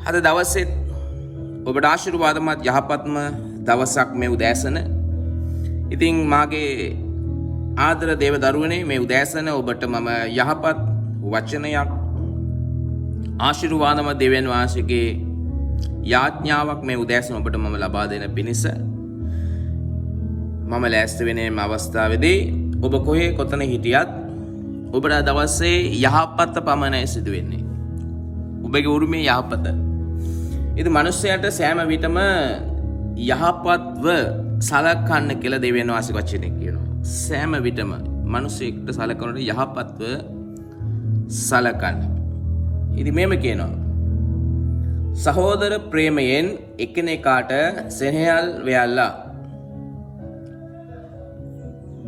අද දවසෙත් ඔබට ආශිර්වාදමත් යහපත්ම දවසක් මේ උදෑසන. ඉතින් මාගේ ආදර දේව දරුවනේ මේ උදෑසන ඔබට මම යහපත් වචනයක් ආශිර්වාදමත් දෙවියන් වහන්සේගේ යාඥාවක් මේ උදෑසන ඔබට මම ලබා දෙන පිණිස මම ලෑස්ති වෙන්නේ මේ අවස්ථාවේදී. ඔබ කොහේ කොතන හිටියත් ඔබට දවසේ යහපත පමණයි සිදු වෙන්නේ. ඔබගේ උරුමේ යහපත. ඉතින් මිනිස්යාට සෑම විටම යහපත්ව සලකන්න කියලා දෙවියන් වහන්සේ වචනේ කියනවා. සෑම විටම මිනිසෙක්ට සලකනකොට යහපත්ව සලකන්න. ඉතින් මේම කියනවා. සහෝදර ප්‍රේමයෙන් එකිනෙකාට සෙනෙහල් වෙයල්ලා.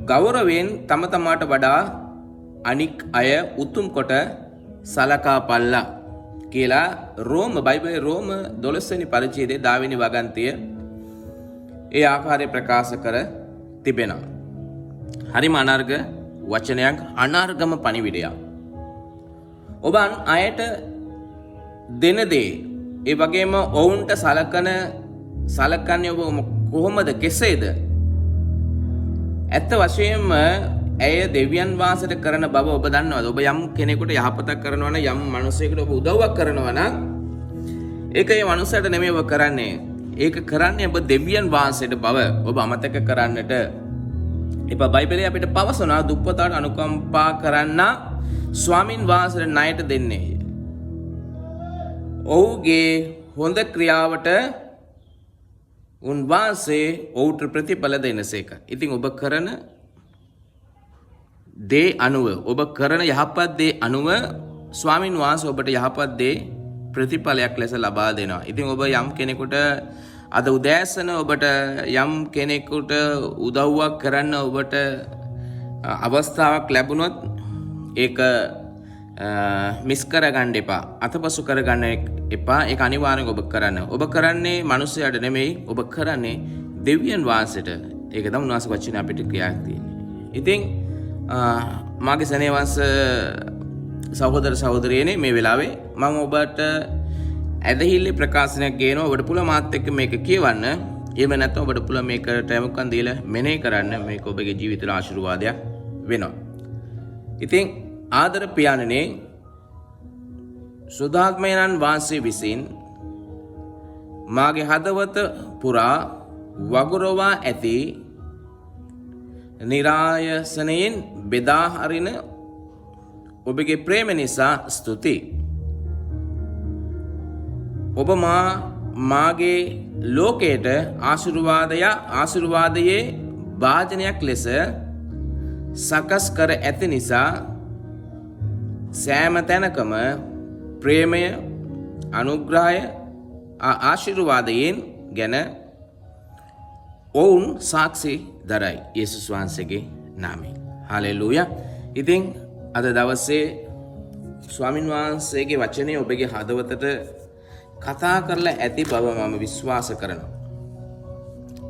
ගෞරවයෙන් තම තමාට වඩා අනික් අය උතුම් කොට සලකා පල්ලා කියලා බයිබලයේ රෝම 12 වෙනි පරිච්ඡේදයේ 10 වෙනි වගන්තිය ඒ ආකාරය ප්‍රකාශ කර තිබෙනවා. හරිම අනර්ග වචනයක්, අනර්ගම පණිවිඩයක්. ඔබ අයට දෙන දේ ඒ වගේම ඔවුන්ට සලකන්නේ ඔබ කොහොමද, කෙසේද? ඇත්ත වශයෙන්ම ඇය දෙවියන් වහන්සේට කරන බව ඔබ දන්නවද? ඔබ යම් කෙනෙකුට යහපතක් කරනවා නම්, යම් මිනිසෙකුට ඔබ උදව්වක් කරනවා නම්, ඒක ඒ මනුස්සයාට නෙමෙයි ඔබ කරන්නේ. ඒක කරන්නේ ඔබ දෙවියන් වහන්සේට බව ඔබ අමතක කරන්නට එපා. බයිබලයේ අපිට පවසනවා දුප්පතාට අනුකම්පා කරන්න ස්වාමින් වහන්සේට ණයට දෙන්නේ. ඔහුගේ හොඳ ක්‍රියාවට උන්වහන්සේ ඔහුට ප්‍රතිඵල දෙනසේක. ඉතින් ඔබ කරන දේ අනුව, ඔබ කරන යහපත් දේ අනුව ස්වාමින් වහන්සේ ඔබට යහපත් දේ ප්‍රතිඵලයක් ලෙස ලබා දෙනවා. ඉතින් ඔබ යම් කෙනෙකුට අද උදෑසන ඔබට යම් කෙනෙකුට උදව්වක් කරන්න ඔබට අවස්ථාවක් ලැබුණොත් ඒක මිස් කරගන්න එපා. අතපසු කරගන්න එපා. ඒක අනිවාර්යෙන් ඔබ කරන්න. ඔබ කරන්නේ මිනිස්සයාට නෙමෙයි, ඔබ කරන්නේ දෙවියන් වහන්සේට. ඒක තමයි උන්වහන්සේ වචනේ අපිට ක්‍රියාවක් තියෙන්නේ. ඉතින් මාගේ සනේවංශ සහෝදර සහෝදරියනේ, මේ වෙලාවේ මම ඔබට ඇදහිල්ල ප්‍රකාශනයක් ගේනවා. ඔබට පුළුවන් මාත් එක්ක මේක කියවන්න. එහෙම නැත්නම් ඔබට පුළුවන් මේකට යමුකන් දීලා මෙනෙහි කරන්න. මේක ඔබගේ ජීවිතේට ආශිර්වාදයක් වෙනවා. ඉතින් ආදර පියාණනේ, සුද්ධාත්මයන් වහන්සේ විසින් මාගේ හදවත පුරා වගුරවා ඇති නිරායසනයෙන් බෙදා හරින ඔබගේ ප්‍රේම නිසා ස්තුතියි. ඔබ මාගේ ලෝකයට ආශිර්වාදයේ භාජනයක් ලෙස සකස් කර ඇති නිසා සෑම තැනකම ප්‍රේමය, අනුග්‍රහය, ආශිර්වාදයෙන් ගැන ඔවුන් සාක්ෂි දරයි. යේසුස් වහන්සේගේ නාමයෙන්. හලෙලූයා. ඉතින් අද දවසේ ස්වාමින් වහන්සේගේ වචනේ ඔබගේ හදවතට කතා කරලා ඇති බව මම විශ්වාස කරනවා.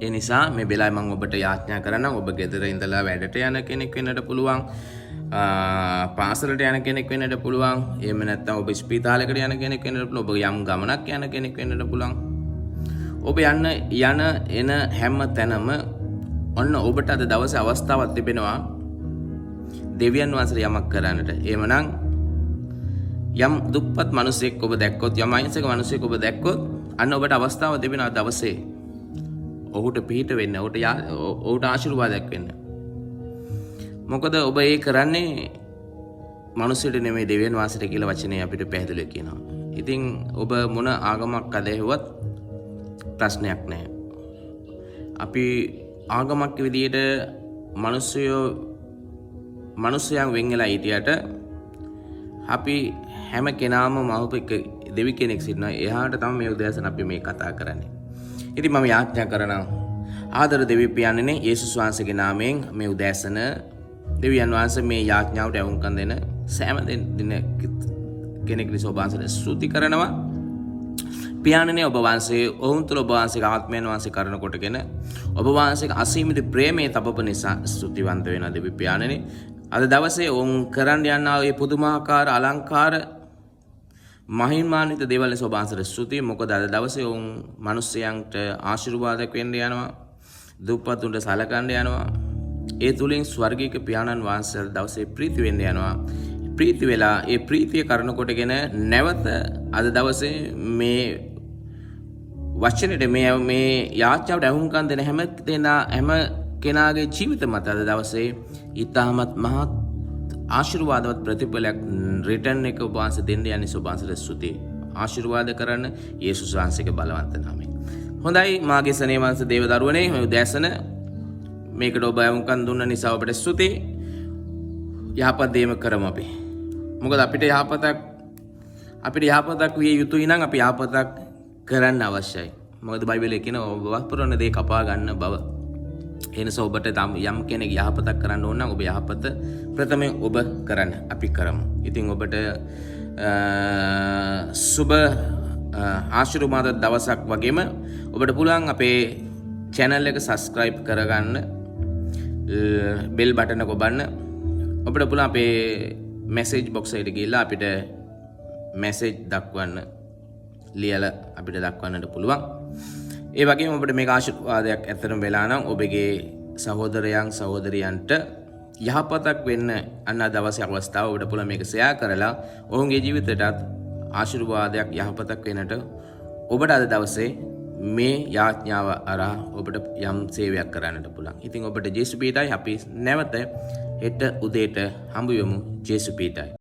ඒ නිසා මේ වෙලාවේ මම ඔබට යාඥා කරනවා. ඔබ ගෙදර ඉඳලා වැඩට යන කෙනෙක් වෙන්නට පුළුවන්, පාසලට යන කෙනෙක් වෙන්නට පුළුවන්, එහෙම නැත්නම් ඔබ ස්පීතාලයකට යන කෙනෙක් වෙන්නට පුළුවන්, ඔබ යම් ගමනක් යන කෙනෙක් වෙන්නට පුළුවන්. ඔබ යන එන හැම තැනම ඔන්න ඔබට අද දවසේ අවස්ථාවක් තිබෙනවා දෙවියන් වහන්සේට යමක් කරන්නට. එහෙමනම් යම් දුප්පත් මිනිසෙක් ඔබ දැක්කොත්, යම් අහිංසක මිනිසෙක් ඔබ දැක්කොත්, අන්න ඔබට අවස්ථාවක් තිබෙනවා දවසේ ඔහුට පිහිට වෙන්න, ඔහුට ආශිර්වාදයක් වෙන්න. මොකද ඔබ ඒ කරන්නේ මිනිසෙට නෙමෙයි දෙවියන් වහන්සේට කියලා වචනේ අපිට පැහැදිලිව කියනවා. ඉතින් ඔබ මොන ආගමක් අදහෙවත් ප්‍රශ්නයක් නැහැ. අපි ආගමක් විදියට මිනිස්සයන් වෙන් වෙලා හිටියට අපි හැම කෙනාම මවපෙක දෙවි කෙනෙක් සිටිනවා. එයාට තමයි මේ උදෑසන අපි මේ කතා කරන්නේ. ඉතින් මම යාඥා කරනවා ආදර දෙවි පියාණනේ, යේසුස් වහන්සේගේ නාමයෙන් මේ උදෑසන දෙවියන් වහන්සේ මේ යාඥාවට වුන්කම් දෙන සෑම කෙනෙක් නිසා ඔබ වහන්සේට ස්තුති කරනවා. පියාණනේ, ඔබ වහන්සේ ඔවුන් තුළ ඔබ වහන්සේගේ ආත්මයන් වහන්සේ කරන කොටගෙන ඔබ වහන්සේගේ අසීමිත ප්‍රේමයේ තබප නිසා ස්තුතිවන්ත වෙනවා දෙවි පියාණනේ. අද දවසේ ඔවුන් කරන්න යනා මේ පුදුමාකාර අලංකාර මහිමාන්විත දේවල් ලෙස ඔබ අන්සට ස්තුතියි. මොකද අද දවසේ උන් මිනිස්යන්ට ආශිර්වාදයක් වෙන්න යනවා. දුප්පතුන්ට සලකන්න යනවා. ඒ තුලින් ස්වර්ගීය පියාණන් වහන්සේ දවසේ ප්‍රීති වෙන්න යනවා. ප්‍රීති වෙලා ඒ ප්‍රීතිය කරන කොටගෙන නැවත අද දවසේ මේ වචනෙට මේ යාච්ඡාවට අහුම්කම් දෙන හැම කෙනාගේ ජීවිත මත අද දවසේ ඊටමත් මහත් ආශිර්වාදවත් ප්‍රතිඵලයක් රිටර්න් එක ඔබ වහන්සේ දෙන්න යන්නේ ඔබ වහන්සේට ස්තුතියි. ආශිර්වාද කරන්න යේසුස් වහන්සේගේ බලවන්ත නාමයෙන්. හොඳයි මාගේ සනේ වංශ දේව දරුවනේ මේ උදෑසන මේකට ඔබ අහුම්කම් දුන්න නිසා ඔබට ස්තුතියි. යහපත් දේම කරමු අපි. මොකද අපිට යහපතක් විය යුතුයි නම් අපි යහපතක් කරන්න අවශ්‍යයි. මොකද බයිබලයේ කියන ඔබ වපුරන දේ කපා ගන්න බව. ඒ නිසා ඔබට යම් කෙනෙක් යහපතක් කරන්න ඕන නම් ඔබ යහපත ප්‍රථමයෙන් ඔබ කරන්න අපි කරමු. ඉතින් ඔබට සුබ ආශිර්වාද දවසක් වගේම ඔබට පුළුවන් අපේ channel එක subscribe කරගන්න bell button එක ඔබන්න. ඔබට පුළුවන් අපේ message box එකට ගිහිල්ලා අපිට message දක්වන්න ලියලා අපිට දක්වන්නට පුළුවන්. ඒ වගේම ඔබට මේක ආශිර්වාදයක් ඇත්තටම වෙලා නම් ඔබගේ සහෝදරයන් සහෝදරියන්ට යහපතක් වෙන්න අන්න දවසේ අවස්ථාව ඔබට පුළුවන් මේක share කරලා ඔවුන්ගේ ජීවිතයටත් ආශිර්වාදයක් යහපතක් වෙන්නට ඔබට අද දවසේ මේ යාඥාව අරහා ඔබට යම් සේවයක් කරන්නට පුළුවන්. ඉතින් ඔබට ජේසු පීඨයි අපි නැවත හෙට උදේට හම්බ වෙමු. ජේසු පීඨයි.